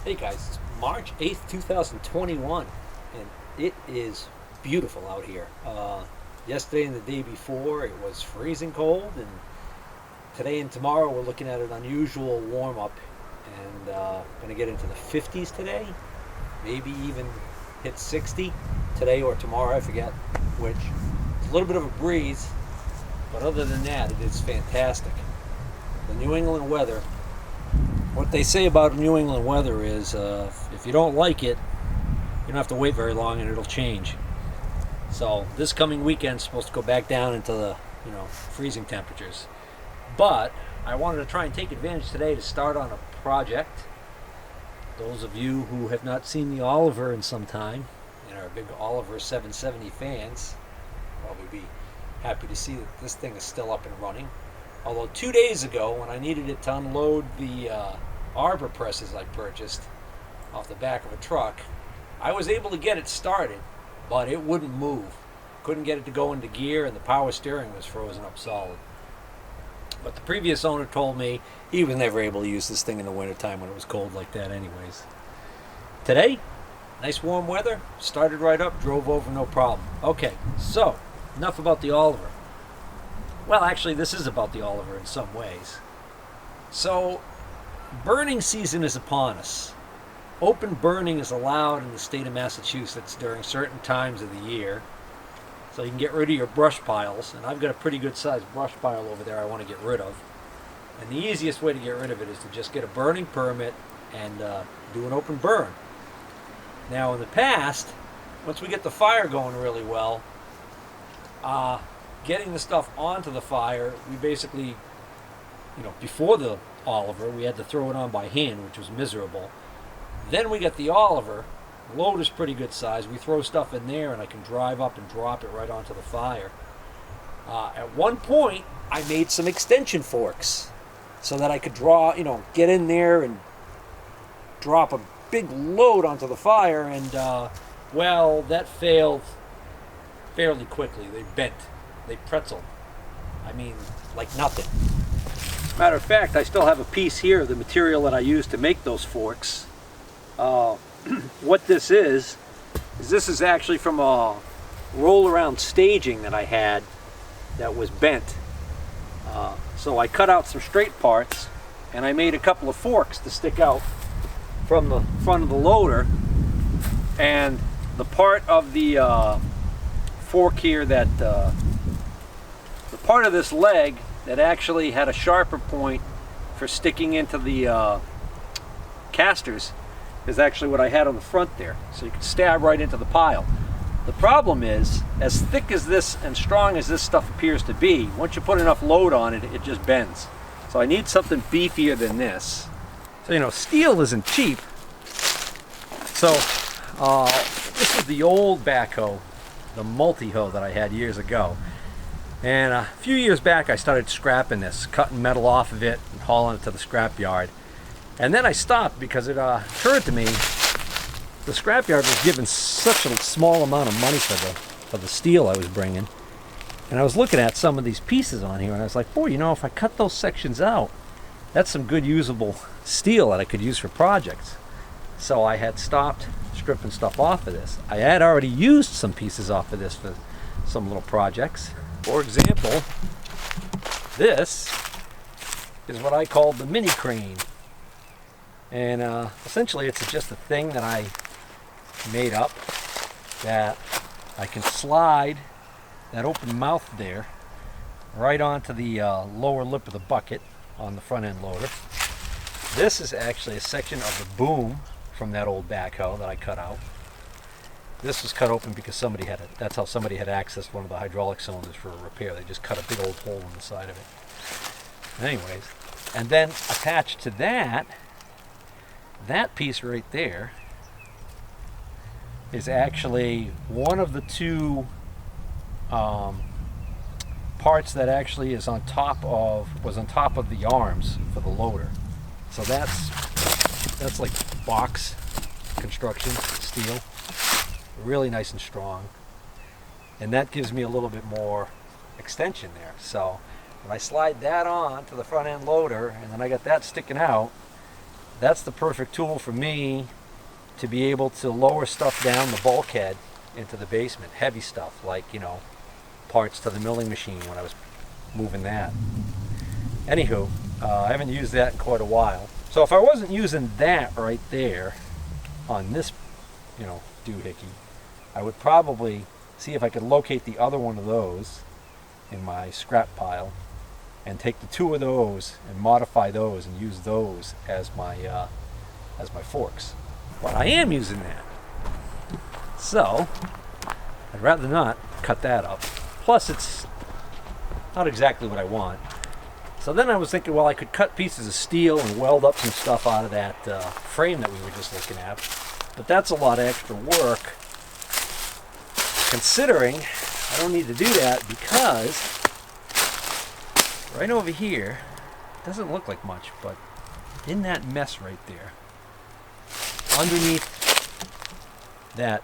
Hey guys, it's March 8th, 2021, and it is beautiful out here. Yesterday and the day before, it was freezing cold, and today and tomorrow, we're looking at an unusual warm up, and going to get into the 50s today, maybe even hit 60 today or tomorrow, I forget which. It's a little bit of a breeze, but other than that, it is fantastic. The New England weather. What they say about New England weather is if you don't like it, you don't have to wait very long and it'll change. So this coming weekend is supposed to go back down into the freezing temperatures. But I wanted to try and take advantage today to start on a project. Those of you who have not seen the Oliver in some time and are big Oliver 770 fans probably be happy to see that this thing is still up and running. Although 2 days ago, when I needed it to unload the arbor presses I purchased off the back of a truck, I was able to get it started, but it wouldn't move. Couldn't get it to go into gear, and the power steering was frozen up solid. But the previous owner told me he was never able to use this thing in the wintertime when it was cold like that anyways. Today, nice warm weather, started right up, drove over no problem. Okay, so enough about the Oliver. Well, actually, this is about the Oliver in some ways. So, burning season is upon us. Open burning is allowed in the state of Massachusetts during certain times of the year. So you can get rid of your brush piles. And I've got a pretty good sized brush pile over there I want to get rid of. And the easiest way to get rid of it is to just get a burning permit and do an open burn. Now, in the past, once we get the fire going really well, getting the stuff onto the fire, we basically, before the Oliver, we had to throw it on by hand, which was miserable. Then we get the Oliver, load is pretty good size. We throw stuff in there and I can drive up and drop it right onto the fire. At one point, I made some extension forks so that I could get in there and drop a big load onto the fire, and that failed fairly quickly. They bent. They pretzeled. I mean, like nothing. Matter of fact, I still have a piece here of the material that I used to make those forks. What this is this is actually from a roll-around staging that I had that was bent. So I cut out some straight parts, and I made a couple of forks to stick out from the front of the loader, and the part of the fork here that the part of this leg that actually had a sharper point for sticking into the casters is actually what I had on the front there, so you can stab right into the pile. The problem is, as thick as this and strong as this stuff appears to be, once you put enough load on it, it just bends. So I need something beefier than this. So steel isn't cheap. So this is the old backhoe, the multi-hoe that I had years ago. And a few years back, I started scrapping this, cutting metal off of it and hauling it to the scrap yard. And then I stopped because it occurred to me the scrap yard was giving such a small amount of money for the steel I was bringing. And I was looking at some of these pieces on here, and I was like, boy, if I cut those sections out, that's some good usable steel that I could use for projects. So I had stopped stripping stuff off of this. I had already used some pieces off of this for some little projects. For example, this is what I call the mini crane. And essentially it's just a thing that I made up that I can slide that open mouth there right onto the lower lip of the bucket on the front end loader. This is actually a section of the boom from that old backhoe that I cut out. This was cut open because that's how somebody had accessed one of the hydraulic cylinders for a repair. They just cut a big old hole in the side of it. Anyways, and then attached to that piece right there is actually one of the two parts that actually was on top of the arms for the loader. So that's like box construction steel, really nice and strong, and that gives me a little bit more extension there. So when I slide that on to the front end loader, and then I got that sticking out, that's the perfect tool for me to be able to lower stuff down the bulkhead into the basement. Heavy stuff like, you know, parts to the milling machine when I was moving that. Anywho, I haven't used that in quite a while. So if I wasn't using that right there on this, you know, doohickey, I would probably see if I could locate the other one of those in my scrap pile and take the two of those and modify those and use those as my forks. But I am using that. So I'd rather not cut that up. Plus it's not exactly what I want. So then I was thinking, well, I could cut pieces of steel and weld up some stuff out of that frame that we were just looking at. But that's a lot of extra work, considering I don't need to do that because right over here, doesn't look like much, but in that mess right there, underneath that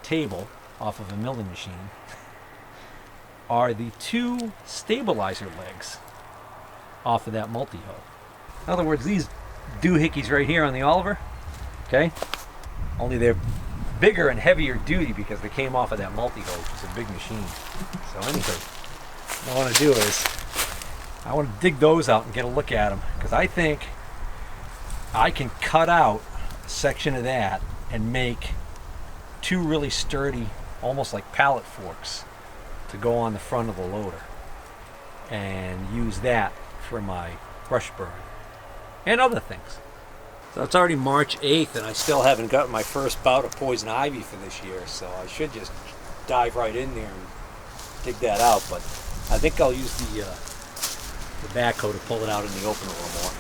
table off of a milling machine, are the two stabilizer legs off of that multi-hoe. In other words, these doohickeys right here on the Oliver, okay, only they're bigger and heavier duty because they came off of that multi-hoe, which is a big machine. So anyway, what I want to do is I want to dig those out and get a look at them, because I think I can cut out a section of that and make two really sturdy, almost like pallet forks to go on the front of the loader and use that for my brush burn and other things. So it's already March 8th and I still haven't gotten my first bout of poison ivy for this year, so I should just dive right in there and dig that out. But I think I'll use the backhoe to pull it out in the open a little more.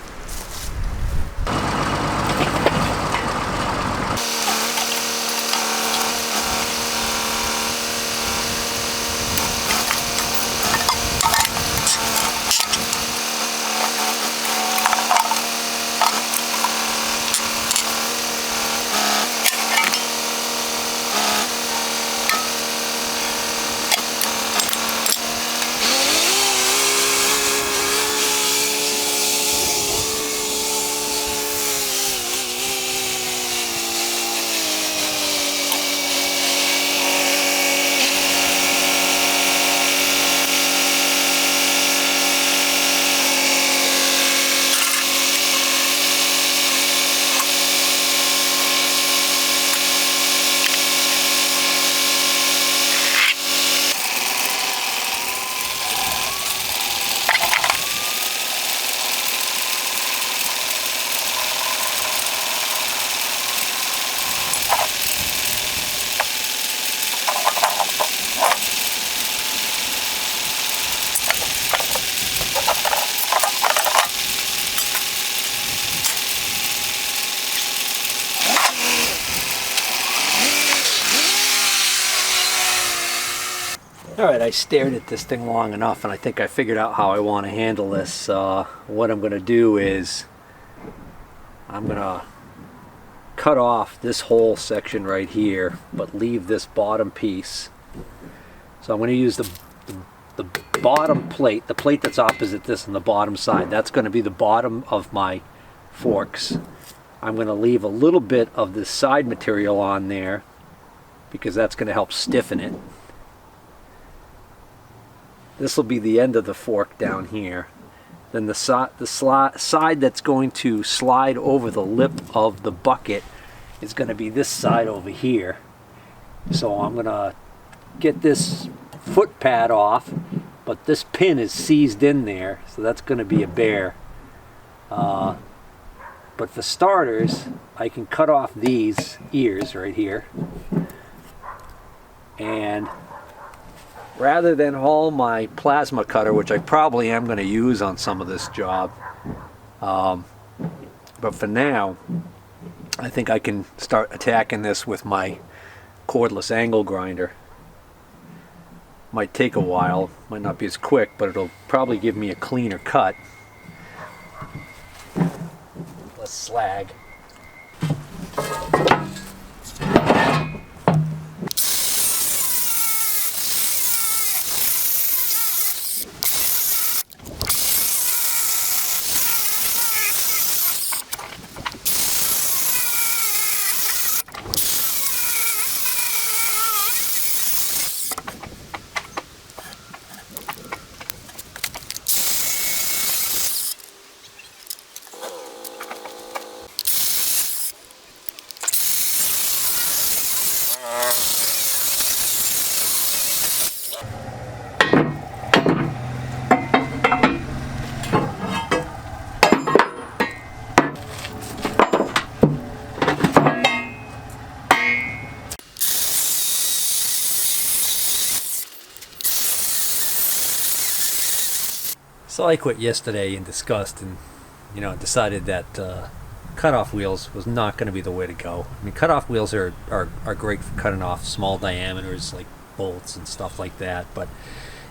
Alright, I stared at this thing long enough and I think I figured out how I want to handle this. What I'm going to do is I'm going to cut off this whole section right here, but leave this bottom piece. So I'm going to use the bottom plate, the plate that's opposite this on the bottom side. That's going to be the bottom of my forks. I'm going to leave a little bit of the side material on there because that's going to help stiffen it. This will be the end of the fork down here. Then the side that's going to slide over the lip of the bucket is going to be this side over here. So I'm going to get this foot pad off, but this pin is seized in there, so that's going to be a bear. But for starters, I can cut off these ears right here, and rather than haul my plasma cutter, which I probably am going to use on some of this job, but for now I think I can start attacking this with my cordless angle grinder. Might take a while, might not be as quick, but it'll probably give me a cleaner cut. Less slag. So I quit yesterday in disgust and, decided that cutoff wheels was not going to be the way to go. I mean, cutoff wheels are great for cutting off small diameters like bolts and stuff like that, but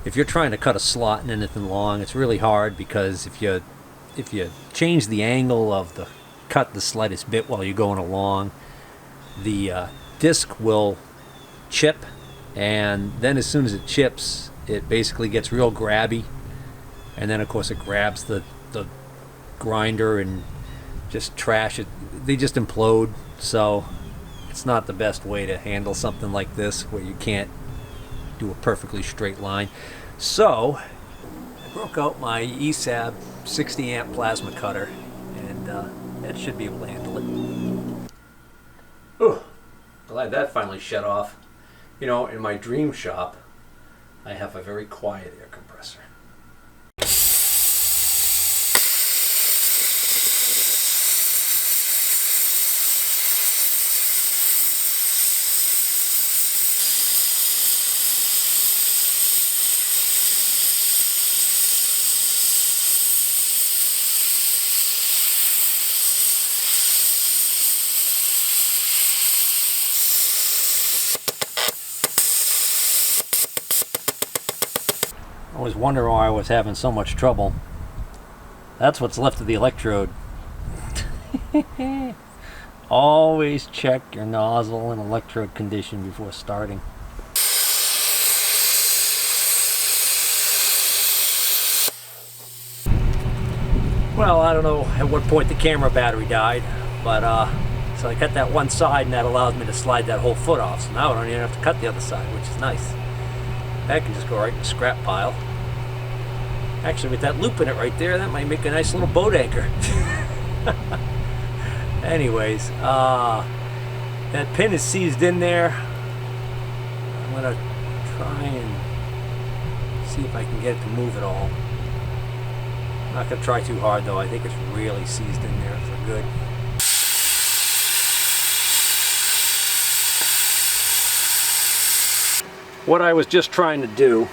if you're trying to cut a slot in anything long, it's really hard, because if you change the angle of the cut the slightest bit while you're going along, the disc will chip, and then as soon as it chips, it basically gets real grabby, and then of course it grabs the grinder and just trash it. They just implode. So it's not the best way to handle something like this, where you can't do a perfectly straight line. So I broke out my ESAB 60 amp plasma cutter, and that should be able to handle it. Oh, glad that finally shut off. In my dream shop, I have a very quiet air compressor. I was wondering why I was having so much trouble. That's what's left of the electrode. Always check your nozzle and electrode condition before starting. Well, I don't know at what point the camera battery died, but so I cut that one side, and that allows me to slide that whole foot off. So now I don't even have to cut the other side, which is nice. That can just go right in the scrap pile. Actually, with that loop in it right there, that might make a nice little boat anchor. Anyways, that pin is seized in there. I'm going to try and see if I can get it to move at all. I'm not going to try too hard, though. I think it's really seized in there for good. What I was just trying to do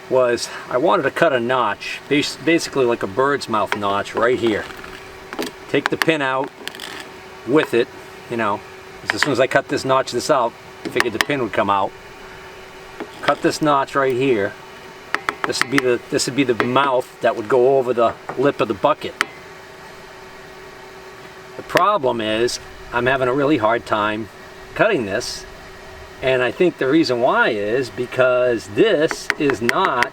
was, I wanted to cut a notch, basically like a bird's mouth notch right here. Take the pin out with it, as soon as I cut this notch out, I figured the pin would come out. Cut this notch right here. This would be the mouth that would go over the lip of the bucket. The problem is, I'm having a really hard time cutting this. And I think the reason why is because this is not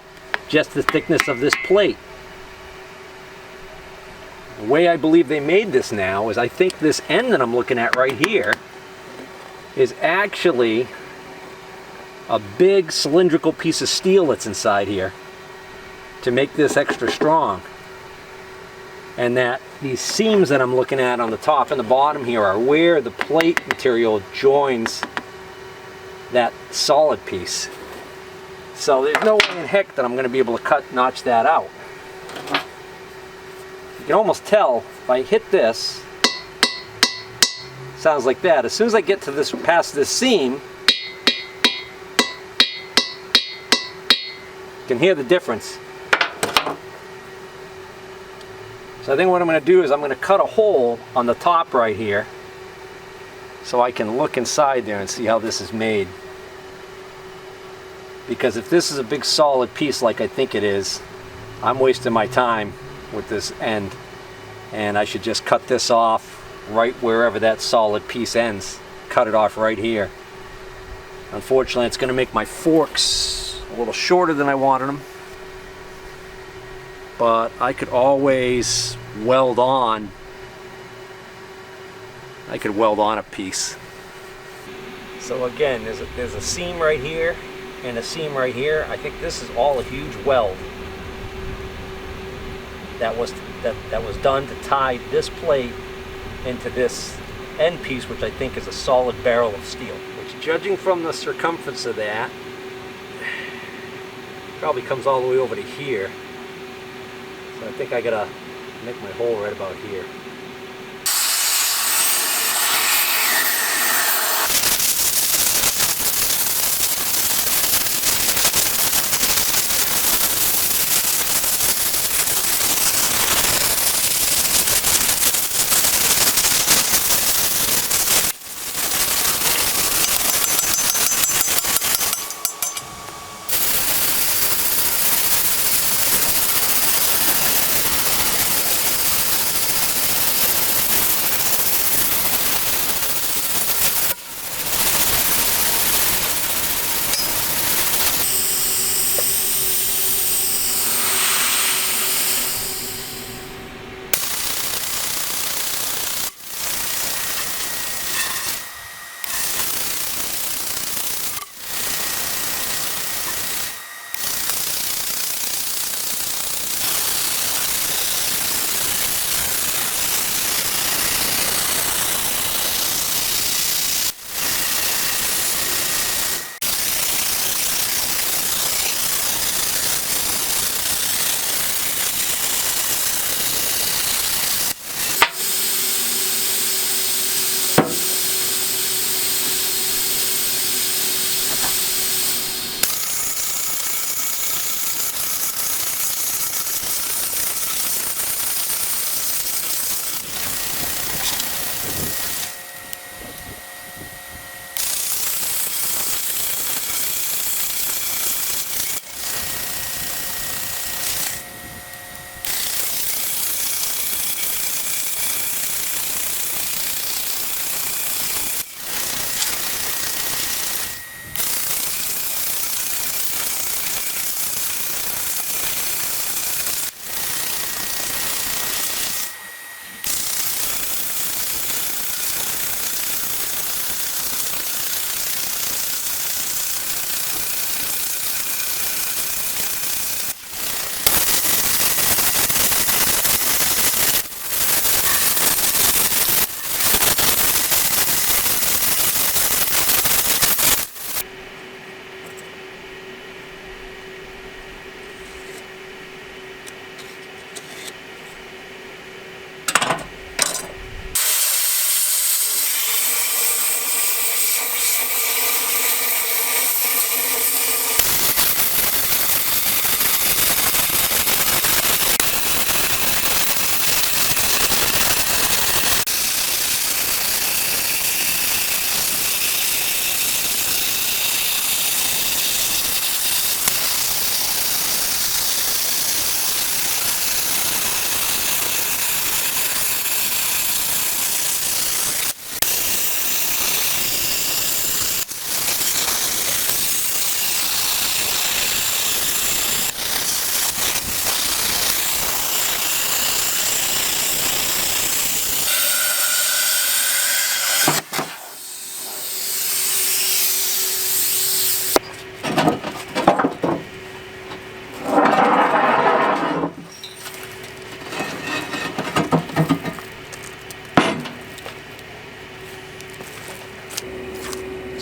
just the thickness of this plate. The way I believe they made this now is, I think this end that I'm looking at right here is actually a big cylindrical piece of steel that's inside here to make this extra strong. And that these seams that I'm looking at on the top and the bottom here are where the plate material joins that solid piece. So there's no way in heck that I'm going to be able to notch that out. You can almost tell if I hit this, sounds like that. As soon as I get to this, past this seam, you can hear the difference. So I think what I'm going to do is I'm going to cut a hole on the top right here so I can look inside there and see how this is made. Because if this is a big solid piece like I think it is, I'm wasting my time with this end, and I should just cut this off right wherever that solid piece ends. Cut it off right here. Unfortunately, it's going to make my forks a little shorter than I wanted them, but I could always weld on. I could weld on a piece. So again, there's a seam right here and a seam right here. I think this is all a huge weld that was done to tie this plate into this end piece, which I think is a solid barrel of steel. Which, judging from the circumference of that, probably comes all the way over to here. So I think I gotta make my hole right about here.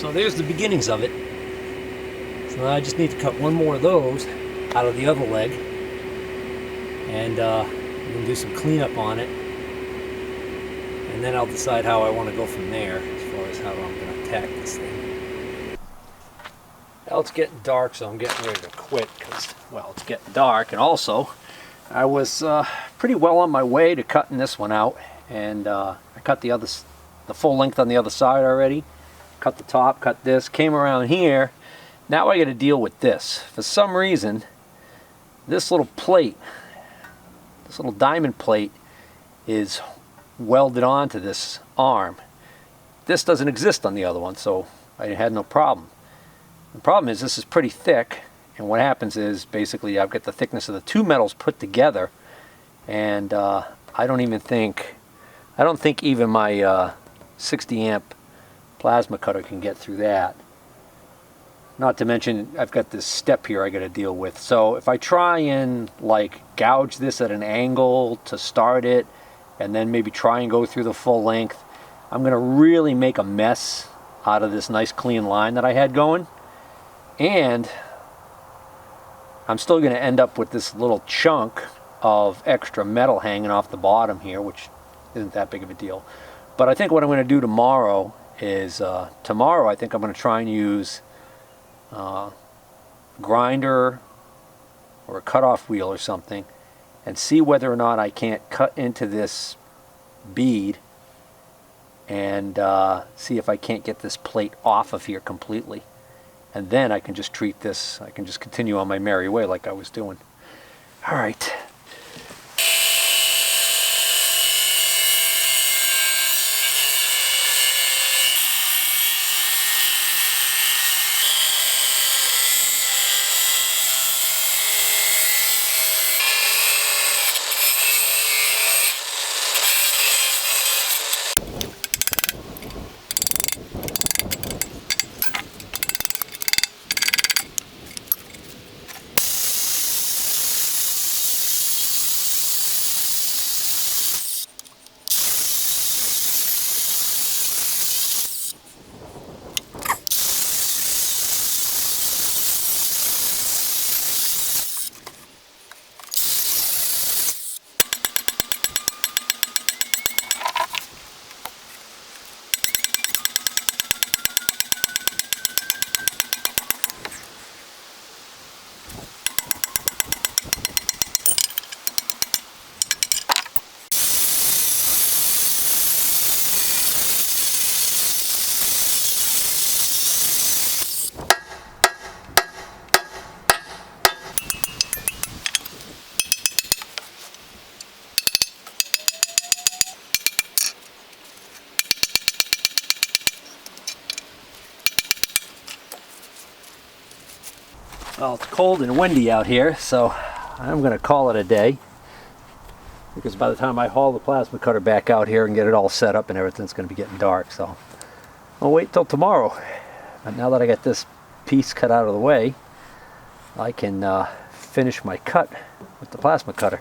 So there's the beginnings of it. So I just need to cut one more of those out of the other leg, and we can do some cleanup on it, and then I'll decide how I want to go from there as far as how I'm going to attack this thing. Well, it's getting dark, so I'm getting ready to quit because, well, it's getting dark, and also I was pretty well on my way to cutting this one out, and I cut the full length on the other side already. Cut the top, cut this, came around here. Now I got to deal with this. For some reason, this little plate, this little diamond plate, is welded onto this arm. This doesn't exist on the other one, so I had no problem. The problem is this is pretty thick, and what happens is basically I've got the thickness of the two metals put together, and I don't think even my 60 amp plasma cutter can get through that. Not to mention I've got this step here I got to deal with. So if I try and like gouge this at an angle to start it, and then maybe try and go through the full length, I'm going to really make a mess out of this nice clean line that I had going. And I'm still going to end up with this little chunk of extra metal hanging off the bottom here, which isn't that big of a deal. But I think what I'm going to do tomorrow is, tomorrow I think I'm going to try and use a grinder or a cutoff wheel or something, and see whether or not I can't cut into this bead and see if I can't get this plate off of here completely. And then I can just treat this, I can just continue on my merry way like I was doing. All right. Well, it's cold and windy out here, so I'm going to call it a day, because by the time I haul the plasma cutter back out here and get it all set up and everything, it's going to be getting dark. So I'll wait till tomorrow. But now that I got this piece cut out of the way, I can finish my cut with the plasma cutter.